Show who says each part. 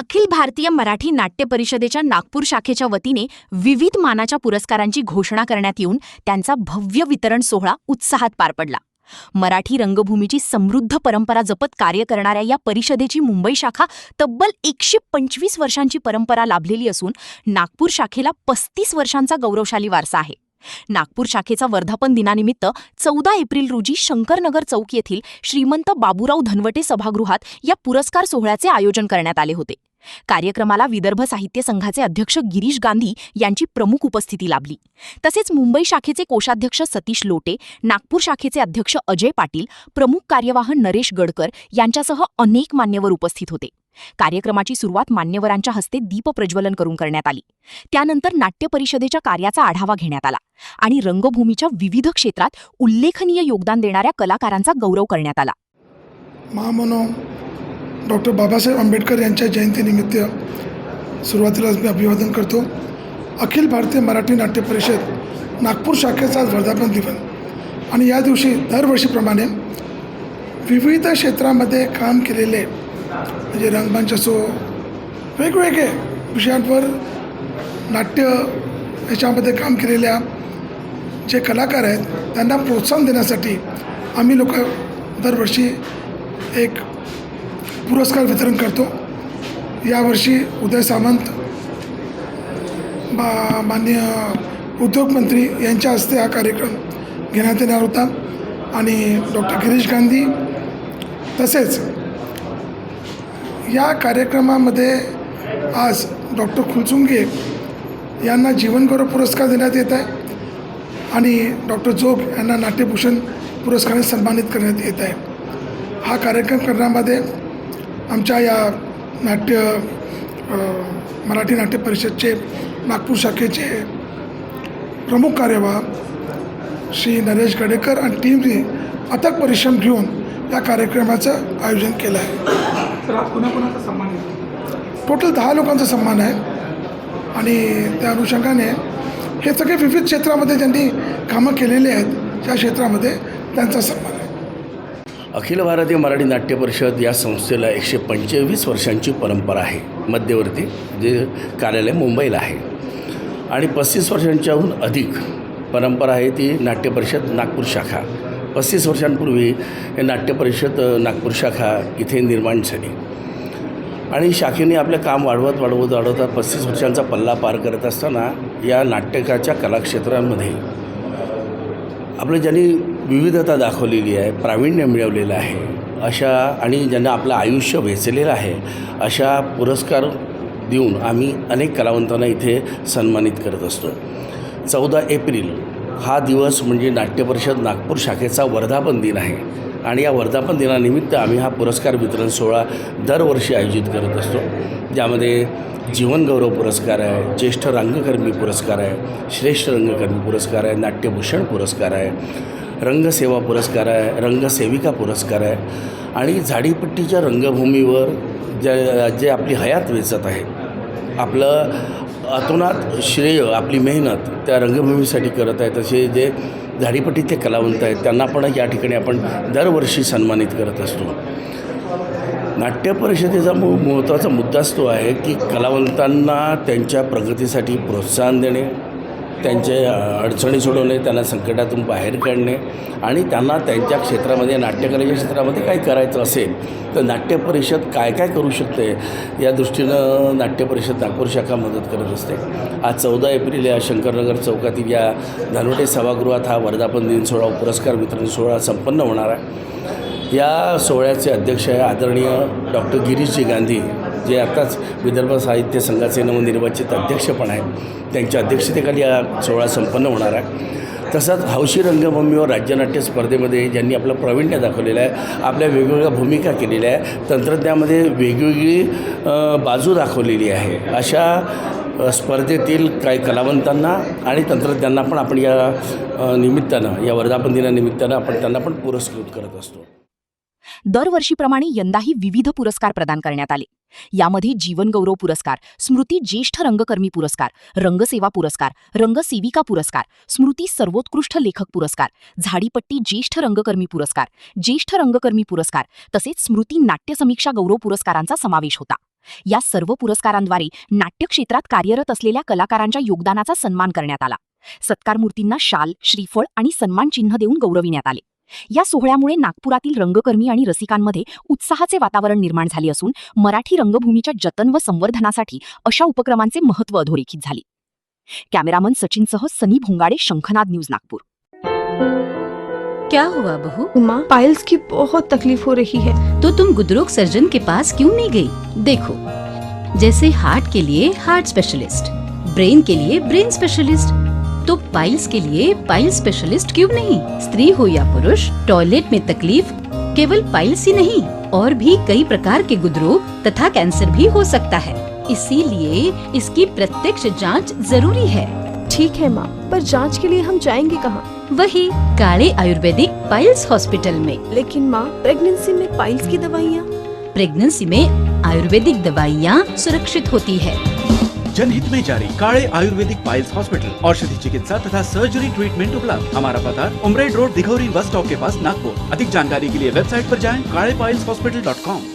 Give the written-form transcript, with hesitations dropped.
Speaker 1: अखिल भारतीय मराठी नाट्य परिषदेच्या नागपूर शाखेच्या वतीने विविध मानाच्या पुरस्कारांची घोषणा करण्यात येऊन त्यांचा भव्य वितरण सोहळा उत्साहात पार पडला. मराठी रंगभूमीची समृद्ध परंपरा जपत कार्य करणाऱ्या या परिषदेची मुंबई शाखा तब्बल 125 वर्षांची परंपरा लाभलेली असून नागपूर शाखेला 35 वर्षांचा गौरवशाली वारसा आहे. नागपूर शाखेचा वर्धापन दिनानिमित्त 14 एप्रिल रोजी शंकरनगर चौक येथील श्रीमंत बाबूराव धनवटे सभागृहात या पुरस्कार सोहळ्याचे आयोजन करण्यात आले होते. कार्यक्रमाला विदर्भ साहित्य संघाचे अध्यक्ष गिरीश गांधी यांची प्रमुख उपस्थिती लाभली. तसेच मुंबई शाखेचे कोषाध्यक्ष सतीश लोटे, नागपूर शाखेचे अध्यक्ष अजय पाटील, प्रमुख कार्यवाह नरेश गडकर यांच्यासह अनेक मान्यवर उपस्थित होते. कार्यक्रमाची सुरुवात मान्यवरांच्या हस्ते दीपप्रज्वलन करून करण्यात आली. त्यानंतर नाट्य परिषदेच्या कार्याचा आढावा घेण्यात आला आणि रंगभूमीच्या विविध क्षेत्रात उल्लेखनीय योगदान देणाऱ्या कलाकारांचा गौरव करण्यात आला.
Speaker 2: महामनो डॉक्टर बाबासाहेब आंबेडकर यांच्या जयंतीनिमित्त सुरुवातीलाच मी अभिवादन करतो. अखिल भारतीय मराठी नाट्य परिषद नागपूर शाखेचा वर्धापन दिन आणि या दिवशी दरवर्षीप्रमाणे विविध क्षेत्रामध्ये काम केलेले म्हणजे रंगमंच असो, वेगवेगळे विषयांवर नाट्य याच्यामध्ये काम केलेल्या जे कलाकार आहेत त्यांना प्रोत्साहन देण्यासाठी आम्ही लोक दरवर्षी एक पुरस्कार वितरण करतो. यावर्षी उदय सामंत माननीय उद्योगमंत्री यांच्या हस्ते हा कार्यक्रम घेण्यात येणार होता आणि डॉक्टर गिरीश गांधी तसेच या कार्यक्रमामध्ये आज डॉक्टर खुलचुंगे यांना जीवनगौरव पुरस्कार देण्यात येत आहे आणि डॉक्टर जोग यांना नाट्यभूषण पुरस्काराने सन्मानित करण्यात येत आहे. हा कार्यक्रम करण्यामध्ये आमच्या या मराठी नाट्य परिषदचे नागपूर शाखेचे प्रमुख कार्यवाह श्री नरेश गडेकर आणि टीमने अथक परिश्रम घेऊन या कार्यक्रमाचं आयोजन केलं आहे.
Speaker 3: कोणाकोणाचा सन्मान आहे?
Speaker 2: टोटल 10 लोकांचा सन्मान आहे आणि त्या अनुषंगाने हे सगळे विविध क्षेत्रामध्ये ज्यांनी कामं केलेली आहेत त्या क्षेत्रामध्ये त्यांचा सन्मान आहे.
Speaker 4: अखिल भारतीय मराठी नाट्य परिषद या संस्थेला 125 वर्षांची परंपरा आहे. मध्यवर्ती जे कार्यालय मुंबईला आहे आणि 35 वर्षांच्याहून अधिक परंपरा आहे ती नाट्य परिषद नागपूर शाखा. 35 वर्षांपूर्वी हे नाट्य परिषद नागपूर शाखा इथे निर्माण झाली आणि शाखेने आपलं काम वाढवता 35 वर्षांचा पल्ला पार करत असताना या नाटकाच्या कलाक्षेत्रांमध्ये आपलं ज्यांनी विविधता दाखवलेली आहे, प्रावीण्य मिळवलेलं आहे अशा आणि ज्यांना आपलं आयुष्य वेचलेलं आहे अशा पुरस्कार देऊन आम्ही अनेक कलावंतांना इथे सन्मानित करत असतो. 14 एप्रिल हा दिवस म्हणजे नाट्य परिषद नागपूर शाखेचा वर्धापन दिन आहे आणि या वर्धापन दिनानिमित्त आम्ही हा पुरस्कार वितरण सोहळा दरवर्षी आयोजित करत असतो. ज्यामध्ये जीवनगौरव पुरस्कार आहे, ज्येष्ठ रंगकर्मी पुरस्कार आहे, श्रेष्ठ रंगकर्मी पुरस्कार आहे, नाट्यभूषण पुरस्कार आहे, रंगसेवा पुरस्कार आहे, रंगसेविका पुरस्कार आहे आणि झाडीपट्टीच्या रंगभूमीवर जे आपली हयात वेचत आहे, आपलं अतोनात श्रेय, आपली मेहनत त्या रंगभूमीसाठी करत आहेत असे जे झाडीपट्टीचे कलावंत आहेत त्यांना पण या ठिकाणी आपण दरवर्षी सन्मानित करत असतो. नाट्य परिषदेचा महत्त्वाचा मुद्दाच तो आहे की कलावंतांना त्यांच्या प्रगतीसाठी प्रोत्साहन देणे, त्यांचे अडचणी सोडवणे, त्यांना संकटातून बाहेर काढणे आणि त्यांना त्यांच्या क्षेत्रामध्ये नाट्यकलेच्या क्षेत्रामध्ये काय करायचं असेल तर नाट्य परिषद काय करू शकते या दृष्टीनं नाट्य परिषद नागपूर शाखा मदत करत असते. आज 14 एप्रिल या शंकरनगर चौकातील या धनवटे सभागृहात हा वर्धापन दिन सोहळा पुरस्कार वितरण सोहळा संपन्न होणार आहे. या सोहळ्याचे अध्यक्ष आहे आदरणीय डॉक्टर गिरीशजी गांधी जे आताच विदर्भ साहित्य संघाचे नवनिर्वाचित अध्यक्ष पण आहेत. त्यांच्या अध्यक्षतेखाली हा सोहळा संपन्न होणार आहे. तसंच हौशी रंगभूमीवर राज्यनाट्य स्पर्धेमध्ये ज्यांनी आपलं प्रावीण्य दाखवलेलं आहे, आपल्या वेगवेगळ्या भूमिका केलेल्या आहे, तंत्रज्ञानामध्ये वेगवेगळी बाजू दाखवलेली आहे अशा स्पर्धेतील काही कलावंतांना आणि तंत्रज्ञांना पण आपण या निमित्तानं या वर्धापन दिनानिमित्तानं आपण त्यांना पण पुरस्कृत करत असतो.
Speaker 1: दरवर्षीप्रमाणे यंदाही विविध पुरस्कार प्रदान करण्यात आले. यामध्ये जीवनगौरव पुरस्कार, स्मृती ज्येष्ठ रंगकर्मी पुरस्कार, रंगसेवा पुरस्कार, रंगसेविका पुरस्कार, स्मृती सर्वोत्कृष्ट लेखक पुरस्कार, झाडीपट्टी ज्येष्ठ रंगकर्मी पुरस्कार, ज्येष्ठ रंगकर्मी पुरस्कार तसेच स्मृती नाट्य समीक्षा गौरव पुरस्कारांचा समावेश होता. या सर्व पुरस्कारांद्वारे नाट्यक्षेत्रात कार्यरत असलेल्या कलाकारांच्या योगदानाचा सन्मान करण्यात आला. सत्कारमूर्तींना शाल, श्रीफळ आणि सन्मान चिन्ह देऊन गौरविण्यात आले. या सोहळ्यामुळे नागपुरातील रंगकर्मी आणि रसिकांमध्ये उत्साहाचे वातावरण निर्माण झाले असून मराठी रंगभूमीच्या जतन व संवर्धनासाठी अशा उपक्रमांचे महत्त्व अधोरेखित झाले. कॅमेरामन सचिनसह सनी भोंगाडे, शंखनाद न्यूज, नागपूर.
Speaker 5: क्या हुआ बहू?
Speaker 6: माँ, पाइल्स की बहुत तकलीफ हो रही है.
Speaker 5: तो तुम गुदरोग सर्जन के पास क्यों नहीं गई? देखो, जैसे हार्ट के लिए हार्ट स्पेशलिस्ट, ब्रेन के लिए ब्रेन स्पेशलिस्ट, तो पाइल्स के लिए पाइल स्पेशलिस्ट क्यों नहीं? स्त्री हो या पुरुष, टॉयलेट में तकलीफ केवल पाइल्स ही नहीं, और भी कई प्रकार के गुदरोग तथा कैंसर भी हो सकता है. इसीलिए इसकी प्रत्यक्ष जांच जरूरी है.
Speaker 6: ठीक है माँ, पर जांच के लिए हम जाएंगे कहाँ?
Speaker 5: वही काले आयुर्वेदिक पाइल्स हॉस्पिटल में.
Speaker 6: लेकिन माँ, प्रेगनेंसी में पाइल्स की दवाइयाँ.
Speaker 5: प्रेगनेंसी में आयुर्वेदिक दवाइयाँ सुरक्षित होती है.
Speaker 7: जनहित में जारी काले आयुर्वेदिक पाइल्स हॉस्पिटल, औषधि चिकित्सा तथा सर्जरी ट्रीटमेंट उपलब्ध. हमारा पता उमरेड रोड, दिघौरी बस स्टॉप के पास, नागपुर. अधिक जानकारी के लिए वेबसाइट पर जाएं kalepileshhospital.com.